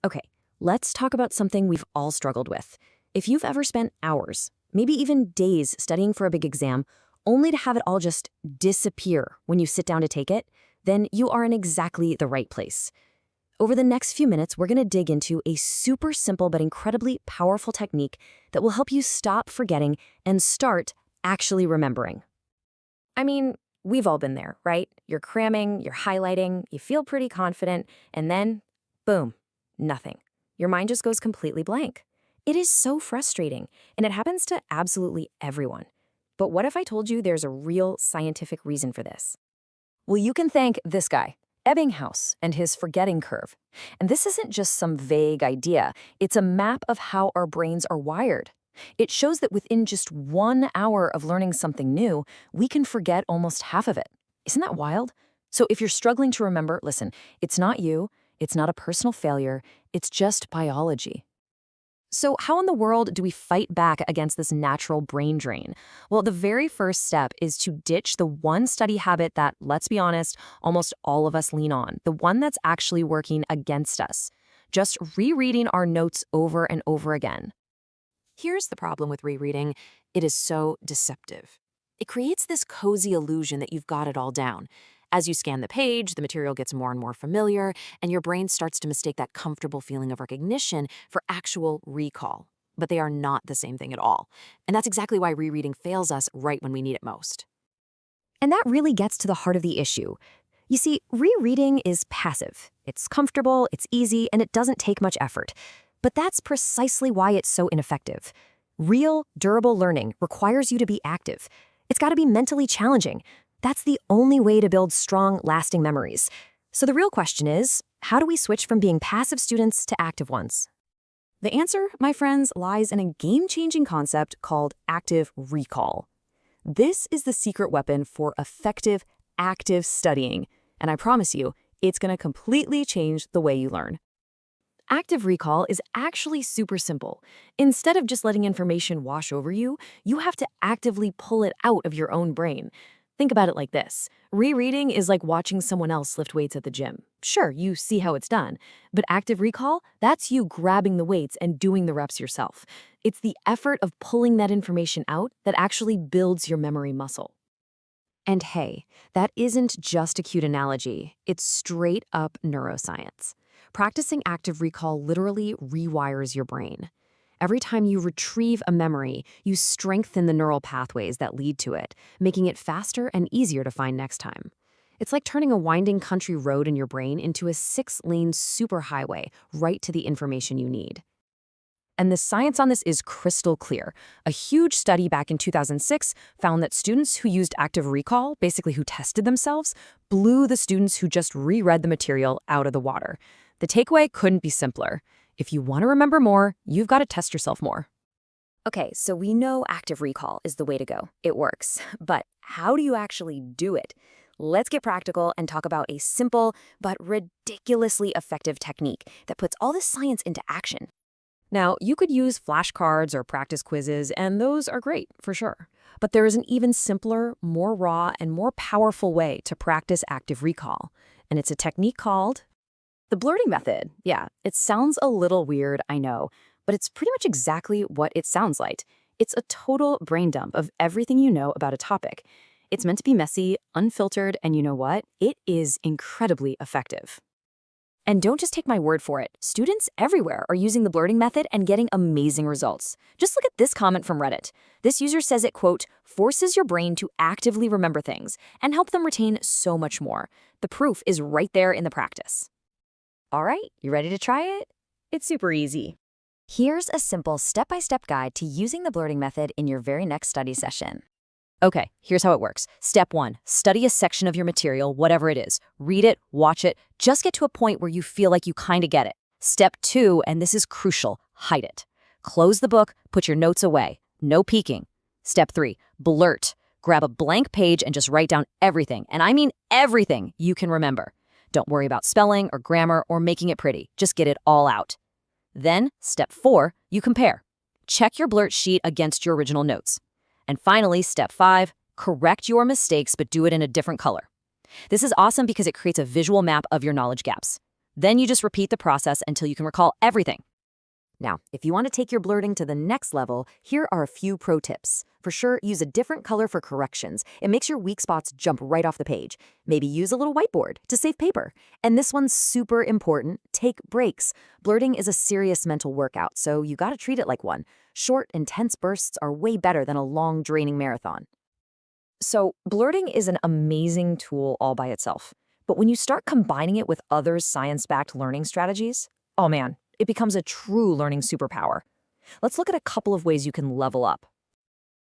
Okay, let's talk about something we've all struggled with. If you've ever spent hours, maybe even days studying for a big exam, only to have it all just disappear when you sit down to take it, then you are in exactly the right place. Over the next few minutes, we're going to dig into a super simple but incredibly powerful technique that will help you stop forgetting and start actually remembering. I mean, we've all been there, right? You're cramming, you're highlighting, you feel pretty confident, and then, boom, nothing. Your mind just goes completely blank. It is so frustrating, and it happens to absolutely everyone. But what if I told you there's a real scientific reason for this? Well, you can thank this guy, Ebbinghaus, and his forgetting curve. And this isn't just some vague idea. It's a map of how our brains are wired. It shows that within just 1 hour of learning something new, we can forget almost half of it. Isn't that wild? So if you're struggling to remember, listen, it's not you, it's not a personal failure, it's just biology. So how in the world do we fight back against this natural brain drain? Well, the very first step is to ditch the one study habit that, let's be honest, almost all of us lean on, the one that's actually working against us. Just rereading our notes over and over again. Here's the problem with rereading. It is so deceptive. It creates this cozy illusion that you've got it all down. As you scan the page, the material gets more and more familiar, and your brain starts to mistake that comfortable feeling of recognition for actual recall. But they are not the same thing at all. And that's exactly why rereading fails us right when we need it most. And that really gets to the heart of the issue. You see, rereading is passive. It's comfortable, it's easy, and it doesn't take much effort. But that's precisely why it's so ineffective. Real, durable learning requires you to be active. It's got to be mentally challenging. That's the only way to build strong, lasting memories. So the real question is, how do we switch from being passive students to active ones? The answer, my friends, lies in a game-changing concept called active recall. This is the secret weapon for effective, active studying. And I promise you, it's going to completely change the way you learn. Active recall is actually super simple. Instead of just letting information wash over you, you have to actively pull it out of your own brain. Think about it like this. Rereading is like watching someone else lift weights at the gym. Sure, you see how it's done. But active recall, that's you grabbing the weights and doing the reps yourself. It's the effort of pulling that information out that actually builds your memory muscle. And hey, that isn't just a cute analogy. It's straight up neuroscience. Practicing active recall literally rewires your brain. Every time you retrieve a memory, you strengthen the neural pathways that lead to it, making it faster and easier to find next time. It's like turning a winding country road in your brain into a 6-lane superhighway right to the information you need. And the science on this is crystal clear. A huge study back in 2006 found that students who used active recall, basically who tested themselves, blew the students who just reread the material out of the water. The takeaway couldn't be simpler. If you want to remember more, you've got to test yourself more. Okay, so we know active recall is the way to go. It works. But how do you actually do it? Let's get practical and talk about a simple but ridiculously effective technique that puts all this science into action. Now, you could use flashcards or practice quizzes, and those are great, for sure. But there is an even simpler, more raw, and more powerful way to practice active recall. And it's a technique called the blurting method. Yeah, it sounds a little weird, I know, but it's pretty much exactly what it sounds like. It's a total brain dump of everything you know about a topic. It's meant to be messy, unfiltered, and you know what? It is incredibly effective. And don't just take my word for it. Students everywhere are using the blurting method and getting amazing results. Just look at this comment from Reddit. This user says it, quote, forces your brain to actively remember things and help them retain so much more. The proof is right there in the practice. All right, you ready to try it? It's super easy. Here's a simple step-by-step guide to using the blurting method in your very next study session. Okay, here's how it works. Step 1, study a section of your material, whatever it is. Read it, watch it, just get to a point where you feel like you kind of get it. Step 2, and this is crucial, hide it. Close the book, put your notes away. No peeking. Step 3, blurt. Grab a blank page and just write down everything, and I mean everything you can remember. Don't worry about spelling or grammar or making it pretty. Just get it all out. Then, step 4, you compare. Check your blurt sheet against your original notes. And finally, step 5, correct your mistakes but do it in a different color. This is awesome because it creates a visual map of your knowledge gaps. Then you just repeat the process until you can recall everything. Now, if you want to take your blurting to the next level, here are a few pro tips. For sure, use a different color for corrections. It makes your weak spots jump right off the page. Maybe use a little whiteboard to save paper. And this one's super important, take breaks. Blurting is a serious mental workout, so you gotta treat it like one. Short, intense bursts are way better than a long, draining marathon. So, blurting is an amazing tool all by itself. But when you start combining it with other science-backed learning strategies, oh man, it becomes a true learning superpower. Let's look at a couple of ways you can level up.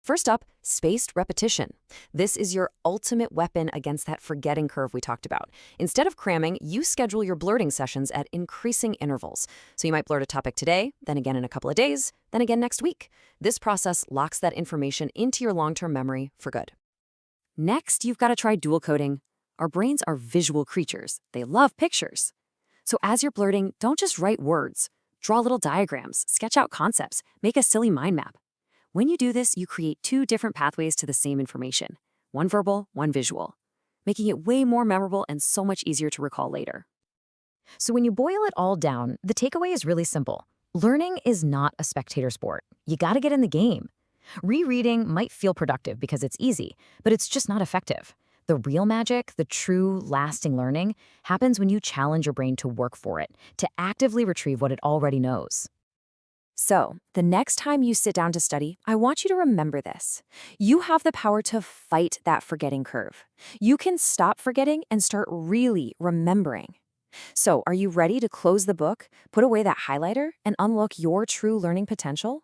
First up, spaced repetition. This is your ultimate weapon against that forgetting curve we talked about. Instead of cramming, you schedule your blurting sessions at increasing intervals. So you might blurt a topic today, then again in a couple of days, then again next week. This process locks that information into your long-term memory for good. Next, you've got to try dual coding. Our brains are visual creatures. They love pictures. So as you're blurting, don't just write words. Draw little diagrams, sketch out concepts, make a silly mind map. When you do this, you create two different pathways to the same information. One verbal, one visual, making it way more memorable and so much easier to recall later. So when you boil it all down, the takeaway is really simple. Learning is not a spectator sport. You gotta get in the game. Rereading might feel productive because it's easy, but it's just not effective. The real magic, the true, lasting learning, happens when you challenge your brain to work for it, to actively retrieve what it already knows. So, the next time you sit down to study, I want you to remember this. You have the power to fight that forgetting curve. You can stop forgetting and start really remembering. So, are you ready to close the book, put away that highlighter, and unlock your true learning potential?